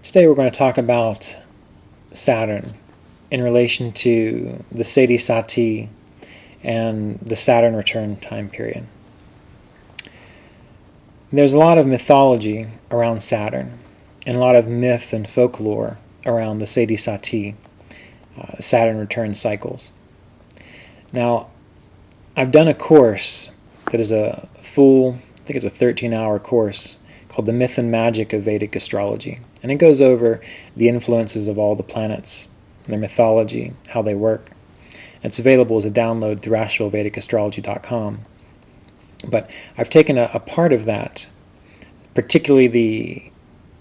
Today we're going to talk about Saturn in relation to the Sade Sati and the Saturn return time period. There's a lot of mythology around Saturn and a lot of myth and folklore around the Sade Sati, Saturn return cycles. Now, I've done a course that is a full, I think it's a 13-hour course called The Myth and Magic of Vedic Astrology. And it goes over the influences of all the planets, their mythology, how they work. It's available as a download through AstrologyVedicAstrology.com. But I've taken a part of that, particularly the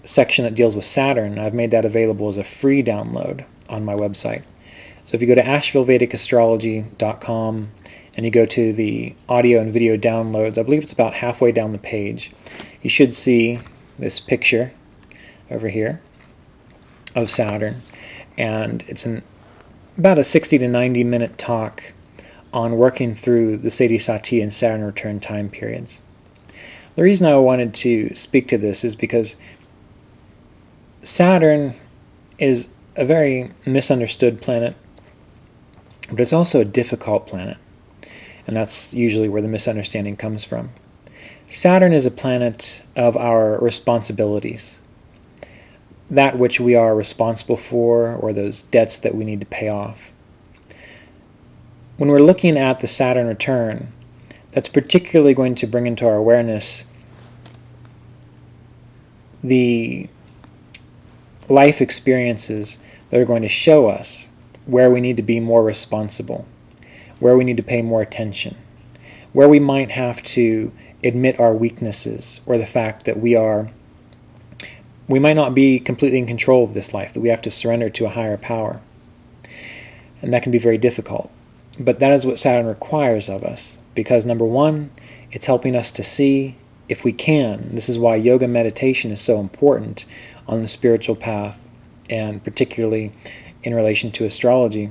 section that deals with Saturn. I've made that available as a free download on my website. So if you go to AstrologyVedicAstrology.com and you go to the audio and video downloads, I believe it's about halfway down the page, you should see this picture over here of Saturn, and it's about a 60 to 90 minute talk on working through the Sade Sati and Saturn return time periods. The reason I wanted to speak to this is because Saturn is a very misunderstood planet, but it's also a difficult planet, and that's usually where the misunderstanding comes from. Saturn is a planet of our responsibilities, that which we are responsible for, or those debts that we need to pay off. When we're looking at the Saturn return, that's particularly going to bring into our awareness the life experiences that are going to show us where we need to be more responsible, where we need to pay more attention, where we might have to admit our weaknesses, or the fact that we might not be completely in control of this life, that we have to surrender to a higher power. And that can be very difficult. But that is what Saturn requires of us, because number one, it's helping us to see if we can. This is why yoga meditation is so important on the spiritual path, and particularly in relation to astrology.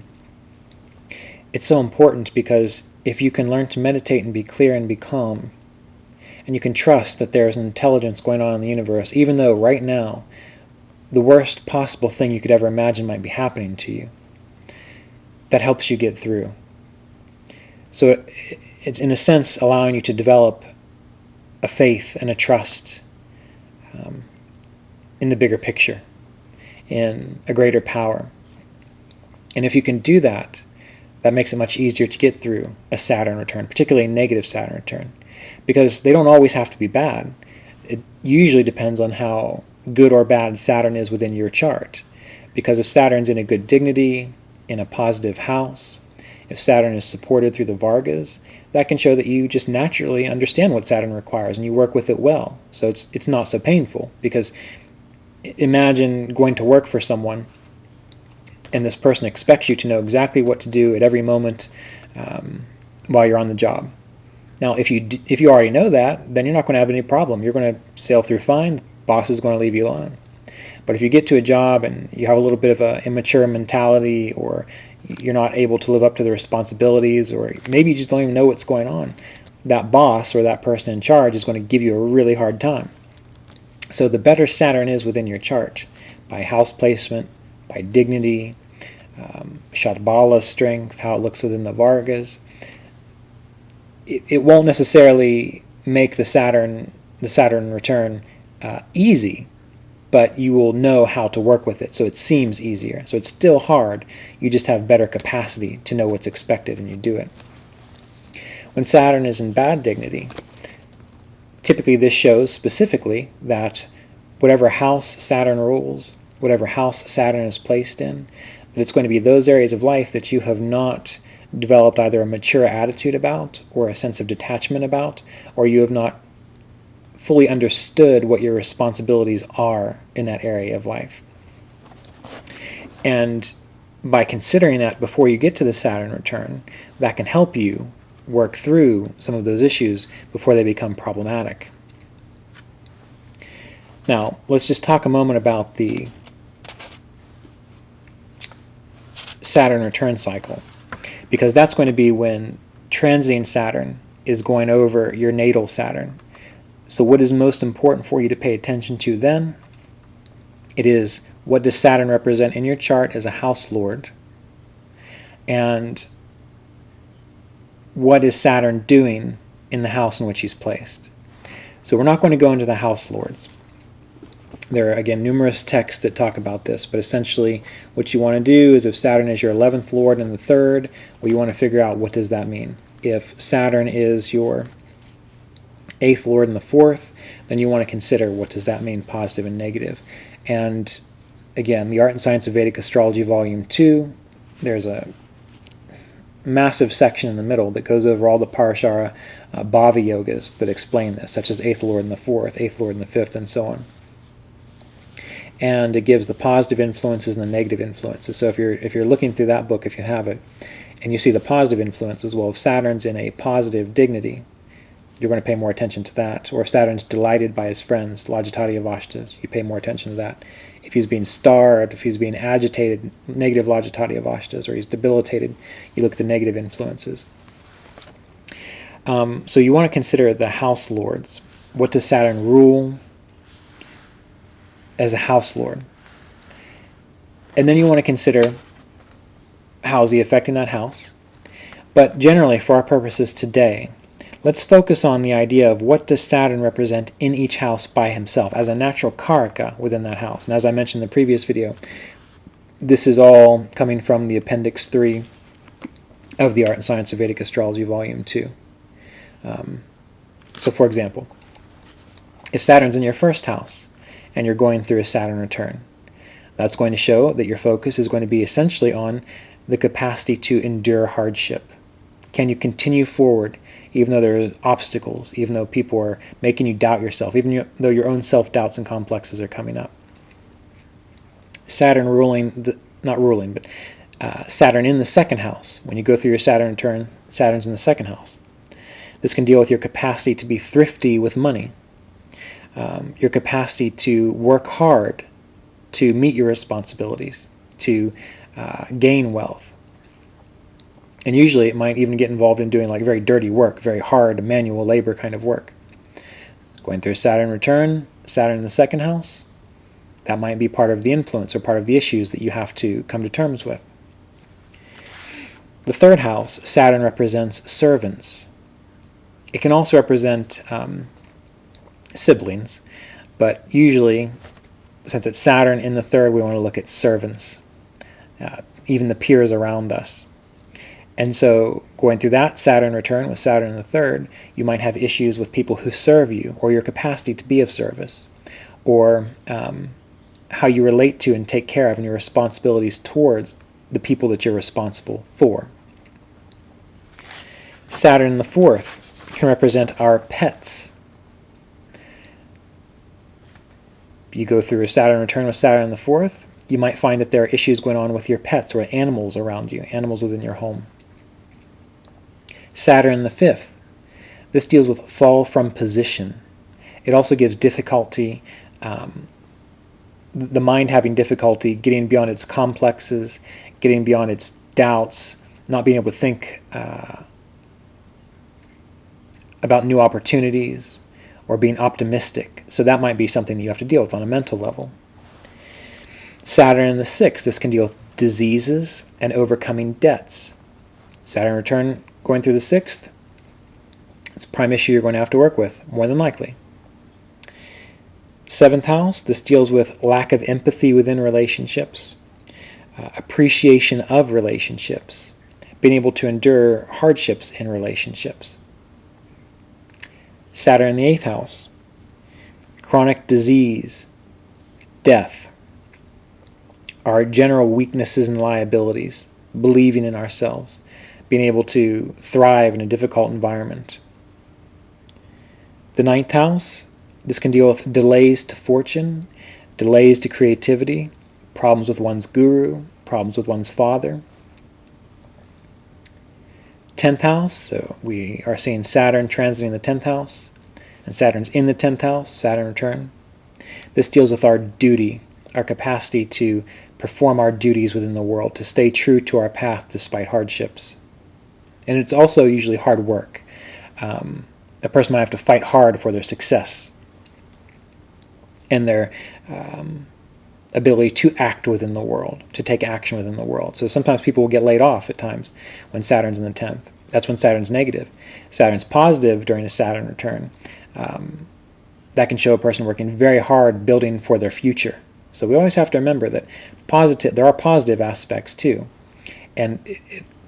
It's so important because if you can learn to meditate and be clear and be calm, and you can trust that there's an intelligence going on in the universe, even though right now the worst possible thing you could ever imagine might be happening to you, that helps you get through. So it's in a sense allowing you to develop a faith and a trust in the bigger picture, in a greater power. And if you can do that, that makes it much easier to get through a Saturn return, particularly a negative Saturn return, because they don't always have to be bad. It usually depends on how good or bad Saturn is within your chart. Because if Saturn's in a good dignity, in a positive house, if Saturn is supported through the Vargas, that can show that you just naturally understand what Saturn requires and you work with it well. So it's not so painful, because imagine going to work for someone and this person expects you to know exactly what to do at every moment while you're on the job. Now, if you already know that, then you're not going to have any problem. You're going to sail through fine. The boss is going to leave you alone. But if you get to a job and you have a little bit of an immature mentality, or you're not able to live up to the responsibilities, or maybe you just don't even know what's going on, that boss or that person in charge is going to give you a really hard time. So the better Saturn is within your chart, by house placement, by dignity, Shatbala strength, how it looks within the Vargas, it won't necessarily make the Saturn return easy, but you will know how to work with it, so it seems easier. So it's still hard, you just have better capacity to know what's expected and you do it. When Saturn is in bad dignity, typically this shows specifically that whatever house Saturn rules, whatever house Saturn is placed in, that it's going to be those areas of life that you have not developed either a mature attitude about, or a sense of detachment about, or you have not fully understood what your responsibilities are in that area of life. And by considering that before you get to the Saturn return, that can help you work through some of those issues before they become problematic. Now, let's just talk a moment about the Saturn return cycle, because that's going to be when transiting Saturn is going over your natal Saturn. So what is most important for you to pay attention to then It is, what does Saturn represent in your chart as a house lord? And what is Saturn doing in the house in which he's placed? So we're not going to go into the house lords. There are, again, numerous texts that talk about this, but essentially what you want to do is, if Saturn is your 11th lord in the 3rd, well, you want to figure out what does that mean. If Saturn is your 8th lord in the 4th, then you want to consider what does that mean, positive and negative. And again, the Art and Science of Vedic Astrology Volume 2, there's a massive section in the middle that goes over all the Parashara Bhava yogas that explain this, such as 8th lord in the 4th, 8th lord in the 5th, and so on. And it gives the positive influences and the negative influences. So if you're looking through that book, if you have it, and you see the positive influences, well, if Saturn's in a positive dignity, you're going to pay more attention to that. Or if Saturn's delighted by his friends, Lajatati Avashtas, you pay more attention to that. If he's being starved, if he's being agitated, negative Lajatati Avashtas, or he's debilitated, you look at the negative influences. So you want to consider the house lords. What does Saturn rule as a house lord? And then you want to consider, how is he affecting that house? But generally, for our purposes today, let's focus on the idea of what does Saturn represent in each house by himself as a natural karaka within that house. And as I mentioned in the previous video, this is all coming from the Appendix 3 of the Art and Science of Vedic Astrology Volume 2. So for example, if Saturn's in your 1st house and you're going through a Saturn return, that's going to show that your focus is going to be essentially on the capacity to endure hardship. Can you continue forward even though there are obstacles, even though people are making you doubt yourself, even though your own self-doubts and complexes are coming up? Saturn Saturn in the 2nd house. When you go through your Saturn return, Saturn's in the 2nd house. This can deal with your capacity to be thrifty with money, your capacity to work hard to meet your responsibilities, to gain wealth. And usually it might even get involved in doing like very dirty work, very hard manual labor kind of work. Going through Saturn return, Saturn in the 2nd house, that might be part of the influence or part of the issues that you have to come to terms with. The 3rd house, Saturn represents servants. It can also represent siblings, but usually, since it's Saturn in the 3rd, we want to look at servants, even the peers around us. And so going through that Saturn return with Saturn in the 3rd, you might have issues with people who serve you, or your capacity to be of service, or how you relate to and take care of and your responsibilities towards the people that you're responsible for. Saturn in the 4th can represent our pets. You go through a Saturn return with Saturn in the 4th, you might find that there are issues going on with your pets or animals around you, animals within your home. Saturn in the 5th, this deals with fall from position. It also gives difficulty, the mind having difficulty getting beyond its complexes, getting beyond its doubts, not being able to think about new opportunities, or being optimistic. So that might be something that you have to deal with on a mental level. Saturn in the 6th, this can deal with diseases and overcoming debts. Saturn return going through the 6th, it's a prime issue you're going to have to work with, more than likely. 7th house, this deals with lack of empathy within relationships, appreciation of relationships, being able to endure hardships in relationships. Saturn in the 8th house, chronic disease, death, our general weaknesses and liabilities, believing in ourselves, being able to thrive in a difficult environment. The 9th house, this can deal with delays to fortune, delays to creativity, problems with one's guru, problems with one's father. 10th house, so we are seeing Saturn transiting the 10th house, and Saturn's in the 10th house, Saturn return. This deals with our duty, our capacity to perform our duties within the world, to stay true to our path despite hardships. And it's also usually hard work. A person might have to fight hard for their success and their ability to act within the world, to take action within the world. So sometimes people will get laid off at times when Saturn's in the 10th. That's when Saturn's negative. Saturn's positive during a Saturn return. That can show a person working very hard building for their future. So we always have to remember that there are positive aspects too. And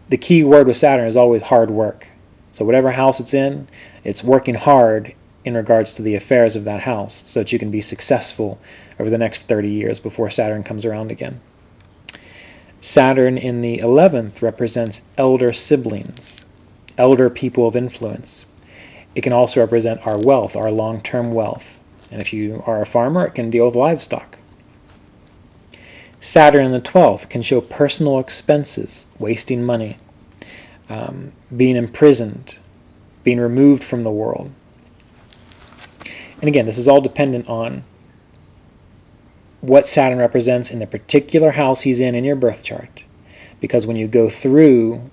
the key word with Saturn is always hard work. So whatever house it's in, it's working hard in regards to the affairs of that house so that you can be successful over the next 30 years before Saturn comes around again. Saturn in the 11th represents elder siblings, elder people of influence. It can also represent our wealth, our long-term wealth. And if you are a farmer, it can deal with livestock. Saturn in the 12th can show personal expenses, wasting money, being imprisoned, being removed from the world. And again, this is all dependent on what Saturn represents in the particular house he's in your birth chart. Because when you go through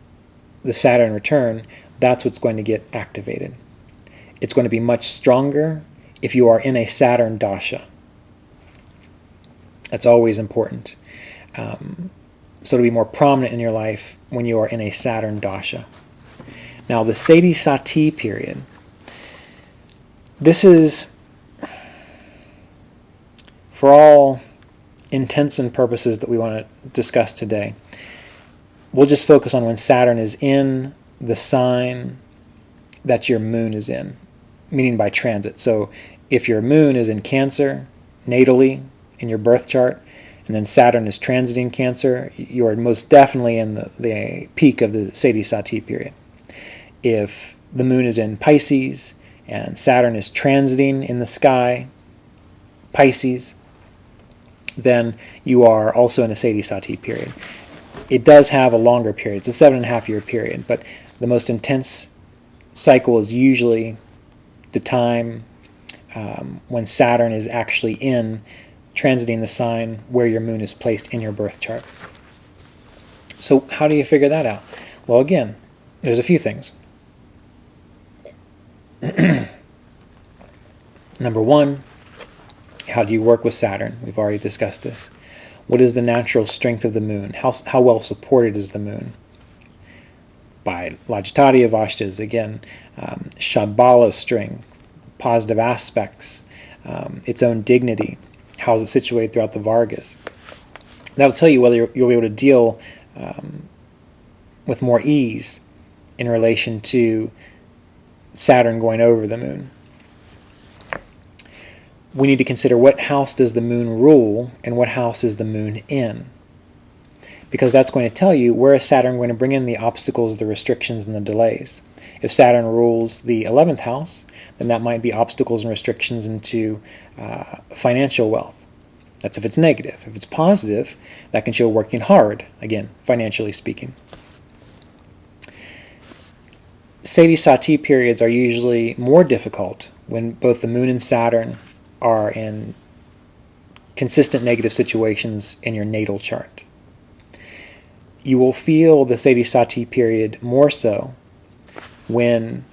the Saturn return, that's what's going to get activated. It's going to be much stronger if you are in a Saturn dasha. That's always important. So to be more prominent in your life when you are in a Saturn dasha. Now the Sade Sati period. This is, for all intents and purposes that we want to discuss today, we'll just focus on when Saturn is in the sign that your moon is in, meaning by transit. So if your moon is in Cancer, natally, in your birth chart, and then Saturn is transiting Cancer, you are most definitely in the peak of the Sade Sati period. If the moon is in Pisces, and Saturn is transiting in the sky, Pisces, then you are also in a Sade Sati period. It does have a longer period. It's a 7.5-year period, but the most intense cycle is usually the time when Saturn is actually transiting the sign where your moon is placed in your birth chart. So how do you figure that out? Well, again, there's a few things. Number one, how do you work with Saturn? We've already discussed this. What is the natural strength of the moon? How well supported is the moon? By Lajatati Avashtas, again, Shambhala strength, positive aspects, its own dignity. How is it situated throughout the Vargas? That'll tell you whether you'll be able to deal with more ease in relation to Saturn going over the moon. We need to consider what house does the moon rule and what house is the moon in. Because that's going to tell you where is Saturn going to bring in the obstacles, the restrictions, and the delays. If Saturn rules the 11th house, then that might be obstacles and restrictions into financial wealth. That's if it's negative. If it's positive, that can show working hard, again, financially speaking. Sade Sati periods are usually more difficult when both the moon and Saturn are in consistent negative situations in your natal chart. You will feel the Sade Sati period more so when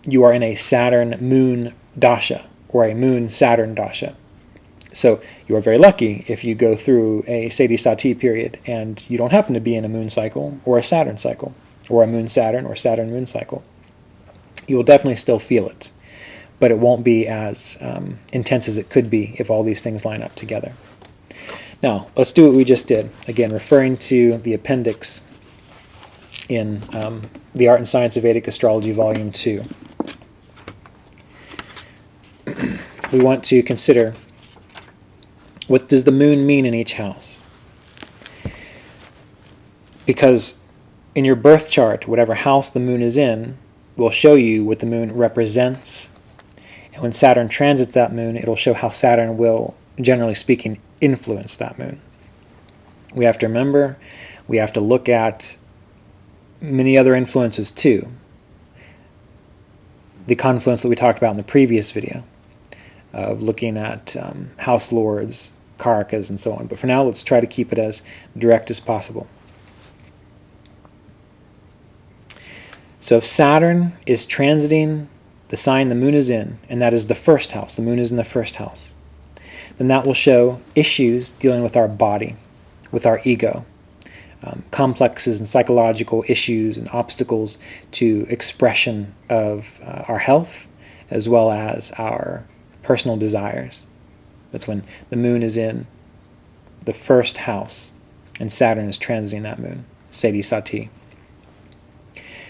you are in a Saturn-Moon dasha or a Moon-Saturn dasha. So you are very lucky if you go through a Sade Sati period and you don't happen to be in a Moon cycle or a Saturn cycle or a Moon-Saturn or Saturn-Moon cycle. You will definitely still feel it, but it won't be as intense as it could be if all these things line up together. Now, let's do what we just did. Again, referring to the appendix in The Art and Science of Vedic Astrology, Volume 2. We want to consider, what does the moon mean in each house? Because in your birth chart, whatever house the moon is in will show you what the moon represents. And when Saturn transits that moon, it'll show how Saturn will, generally speaking, influence that moon. We have to remember, we have to look at many other influences too. The confluence that we talked about in the previous video of looking at house lords, karakas, and so on. But for now, let's try to keep it as direct as possible. So if Saturn is transiting the sign the moon is in, and that is the first house, the moon is in the first house, then that will show issues dealing with our body, with our ego, complexes and psychological issues and obstacles to expression of our health as well as our personal desires. That's when the moon is in the first house and Saturn is transiting that moon, Sade Sati.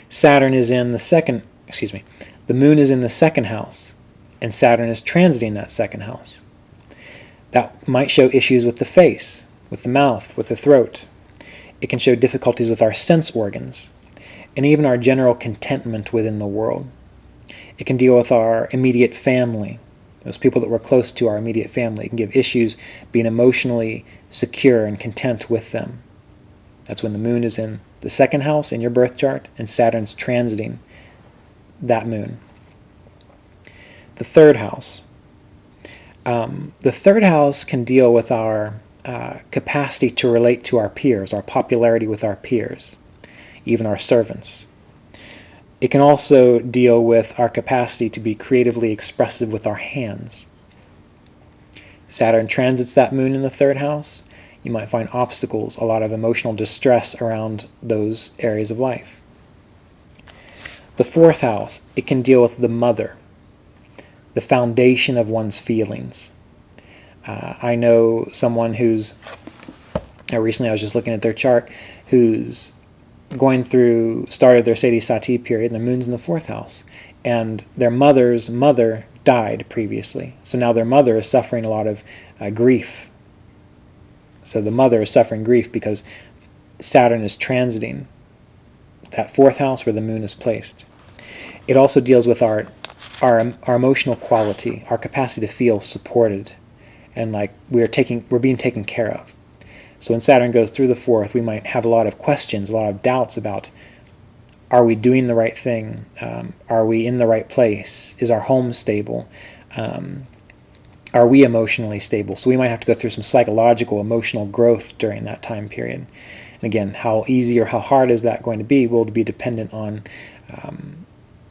Saturn is in the second, the moon is in the second house and Saturn is transiting that second house. That might show issues with the face, with the mouth, with the throat. It can show difficulties with our sense organs and even our general contentment within the world. It can deal with our immediate family, those people that we're close to, our immediate family. It can give issues being emotionally secure and content with them. That's when the moon is in the second house in your birth chart and Saturn's transiting that moon. The third house. The third house can deal with our capacity to relate to our peers, our popularity with our peers, even our servants. It can also deal with our capacity to be creatively expressive with our hands. Saturn transits that moon in the third house. You might find obstacles, a lot of emotional distress around those areas of life. The fourth house, it can deal with the mother, the foundation of one's feelings. I know someone who's, recently I was just looking at their chart, who's started their Sade Sati period, and the moon's in the fourth house. And their mother's mother died previously. So now their mother is suffering a lot of grief. So the mother is suffering grief because Saturn is transiting that fourth house where the moon is placed. It also deals with our emotional quality, our capacity to feel supported and like we're being taken care of. So when Saturn goes through the fourth, we might have a lot of questions, a lot of doubts about, are we doing the right thing? Are we in the right place? Is our home stable? Are we emotionally stable? So we might have to go through some psychological, emotional growth during that time period. And again, how easy or how hard is that going to be will be dependent on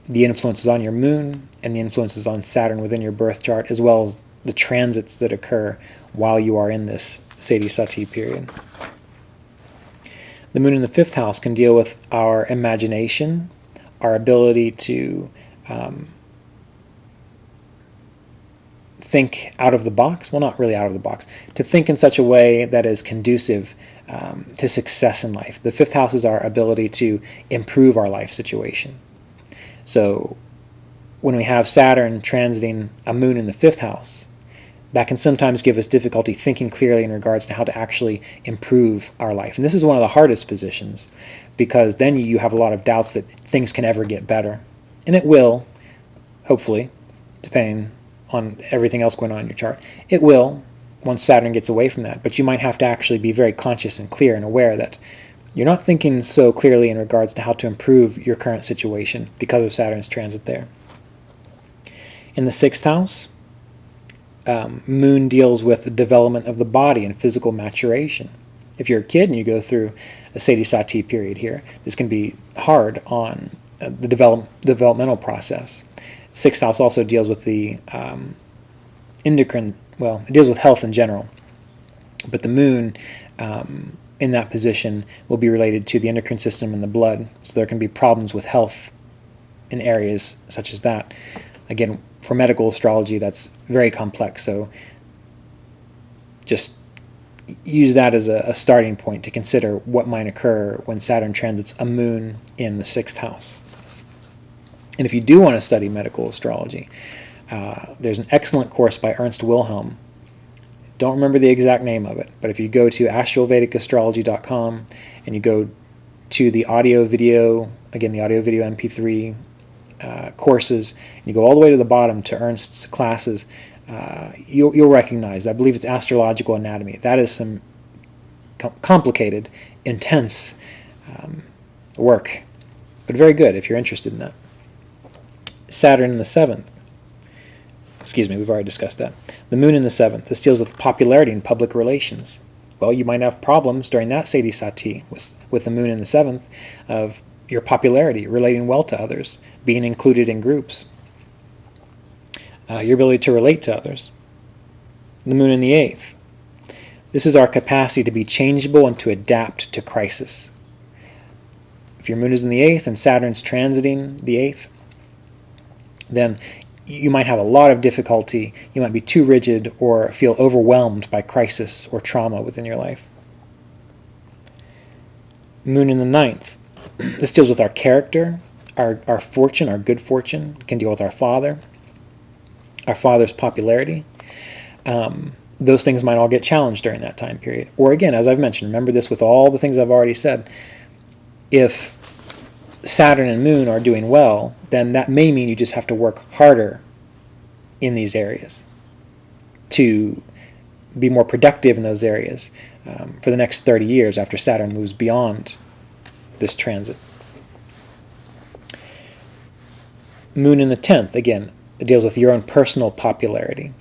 the influences on your moon and the influences on Saturn within your birth chart, as well as the transits that occur while you are in this Sade Sati period. The moon in the fifth house can deal with our imagination, our ability to think out of the box. Well, not really out of the box. To think in such a way that is conducive to success in life. The fifth house is our ability to improve our life situation. So when we have Saturn transiting a moon in the fifth house, that can sometimes give us difficulty thinking clearly in regards to how to actually improve our life. And this is one of the hardest positions because then you have a lot of doubts that things can ever get better. And it will, hopefully, depending on everything else going on in your chart. It will once Saturn gets away from that. But you might have to actually be very conscious and clear and aware that you're not thinking so clearly in regards to how to improve your current situation because of Saturn's transit there. In the sixth house, moon deals with the development of the body and physical maturation. If you're a kid and you go through a Sade Sati period here, this can be hard on the developmental process. Sixth house also deals with the endocrine, well, it deals with health in general. But the moon in that position will be related to the endocrine system and the blood. So there can be problems with health in areas such as that. Again, for medical astrology, that's very complex. So just use that as a starting point to consider what might occur when Saturn transits a moon in the sixth house. And if you do want to study medical astrology, there's an excellent course by Ernst Wilhelm. Don't remember the exact name of it, but if you go to AstralVedicAstrology.com and you go to the audio video, again the audio video MP3 courses, and you go all the way to the bottom to Ernst's classes, you'll recognize, I believe it's Astrological Anatomy. That is some complicated, intense work, but very good if you're interested in that. Saturn in the seventh. Excuse me, we've already discussed that. The moon in the seventh. This deals with popularity in public relations. Well, you might have problems during that Sade Sati with the moon in the seventh of your popularity, relating well to others, being included in groups, your ability to relate to others. The moon in the 8th. This is our capacity to be changeable and to adapt to crisis. If your moon is in the 8th and Saturn's transiting the 8th, then you might have a lot of difficulty. You might be too rigid or feel overwhelmed by crisis or trauma within your life. Moon in the 9th. This deals with our character, our fortune, our good fortune. It can deal with our father's popularity. Those things might all get challenged during that time period. Or again, as I've mentioned, remember this with all the things I've already said. If Saturn and Moon are doing well, then that may mean you just have to work harder in these areas to be more productive in those areas for the next 30 years after Saturn moves beyond this transit. Moon in the 10th, again, it deals with your own personal popularity,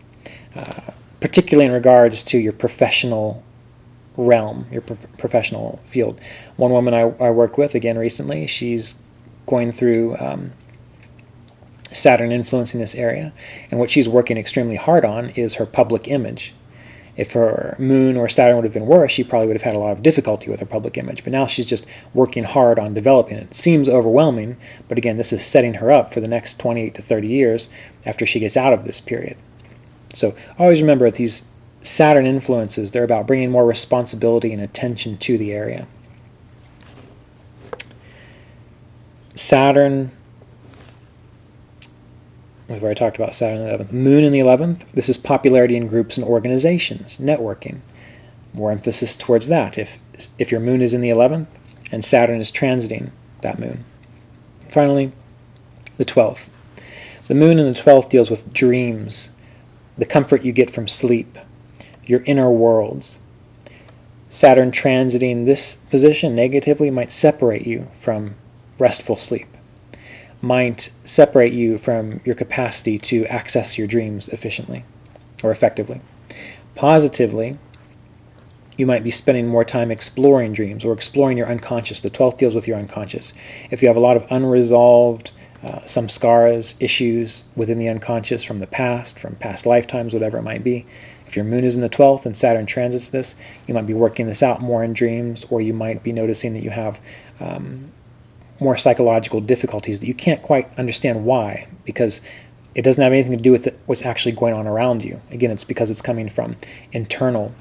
particularly in regards to your professional realm, your professional field. One woman I worked with, again, recently, she's going through Saturn influencing this area, and what she's working extremely hard on is her public image. If her moon or Saturn would have been worse, she probably would have had a lot of difficulty with her public image. But now she's just working hard on developing it. It seems overwhelming, but again, this is setting her up for the next 28 to 30 years after she gets out of this period. So always remember that these Saturn influences, they're about bringing more responsibility and attention to the area. Saturn, we've already talked about Saturn in the 11th. Moon in the 11th, this is popularity in groups and organizations, networking. More emphasis towards that if your moon is in the 11th and Saturn is transiting that moon. Finally, the 12th. The moon in the 12th deals with dreams, the comfort you get from sleep, your inner worlds. Saturn transiting this position negatively might separate you from restful sleep, might separate you from your capacity to access your dreams efficiently or effectively. Positively, you might be spending more time exploring dreams or exploring your unconscious. The 12th deals with your unconscious. If you have a lot of unresolved some scars, issues within the unconscious from the past, from past lifetimes, whatever it might be. If your moon is in the 12th and Saturn transits this, you might be working this out more in dreams, or you might be noticing that you have more psychological difficulties that you can't quite understand why, because it doesn't have anything to do with what's actually going on around you. Again, it's because it's coming from internal,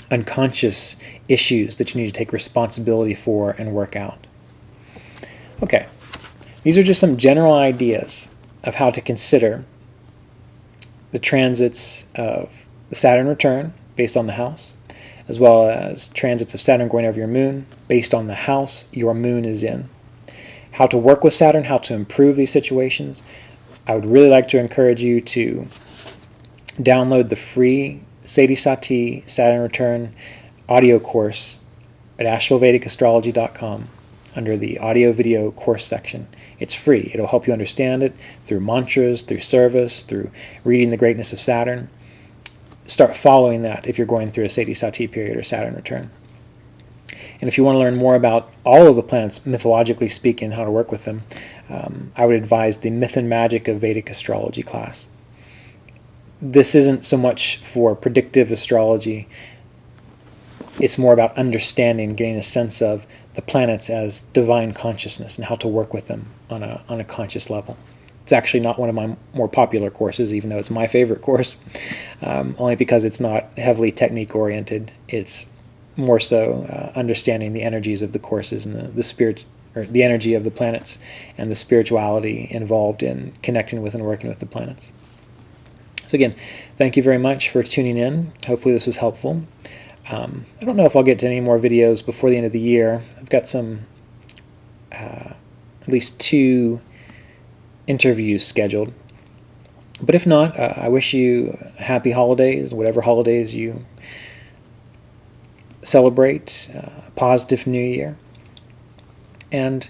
unconscious issues that you need to take responsibility for and work out. Okay. These are just some general ideas of how to consider the transits of the Saturn return based on the house, as well as transits of Saturn going over your moon based on the house your moon is in. How to work with Saturn, how to improve these situations. I would really like to encourage you to download the free Sade Sati Saturn return audio course at AshevilleVedicAstrology.com under the audio video course section. It's free. It'll help you understand it through mantras, through service, through reading the greatness of Saturn. Start following that if you're going through a Sade Sati period or Saturn return. And if you want to learn more about all of the planets, mythologically speaking, how to work with them, I would advise the Myth and Magic of Vedic Astrology class. This isn't so much for predictive astrology. It's more about understanding, getting a sense of the planets as divine consciousness and how to work with them on a conscious level. It's actually not one of my more popular courses, even though it's my favorite course, only because it's not heavily technique-oriented. It's more so understanding the energies of the courses and the spirit, or the energy of the planets and the spirituality involved in connecting with and working with the planets. So again, thank you very much for tuning in. Hopefully this was helpful. I don't know if I'll get to any more videos before the end of the year. I've got some, at least 2 interviews scheduled. But if not, I wish you happy holidays, whatever holidays you celebrate, a positive new year. And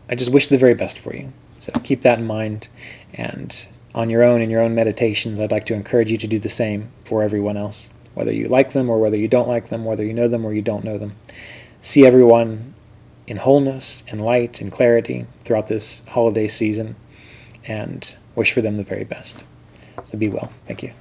I just wish the very best for you. So keep that in mind, and on your own, in your own meditations, I'd like to encourage you to do the same for everyone else, whether you like them or whether you don't like them, whether you know them or you don't know them. See everyone in wholeness and light and clarity throughout this holiday season, and wish for them the very best. So be well. Thank you.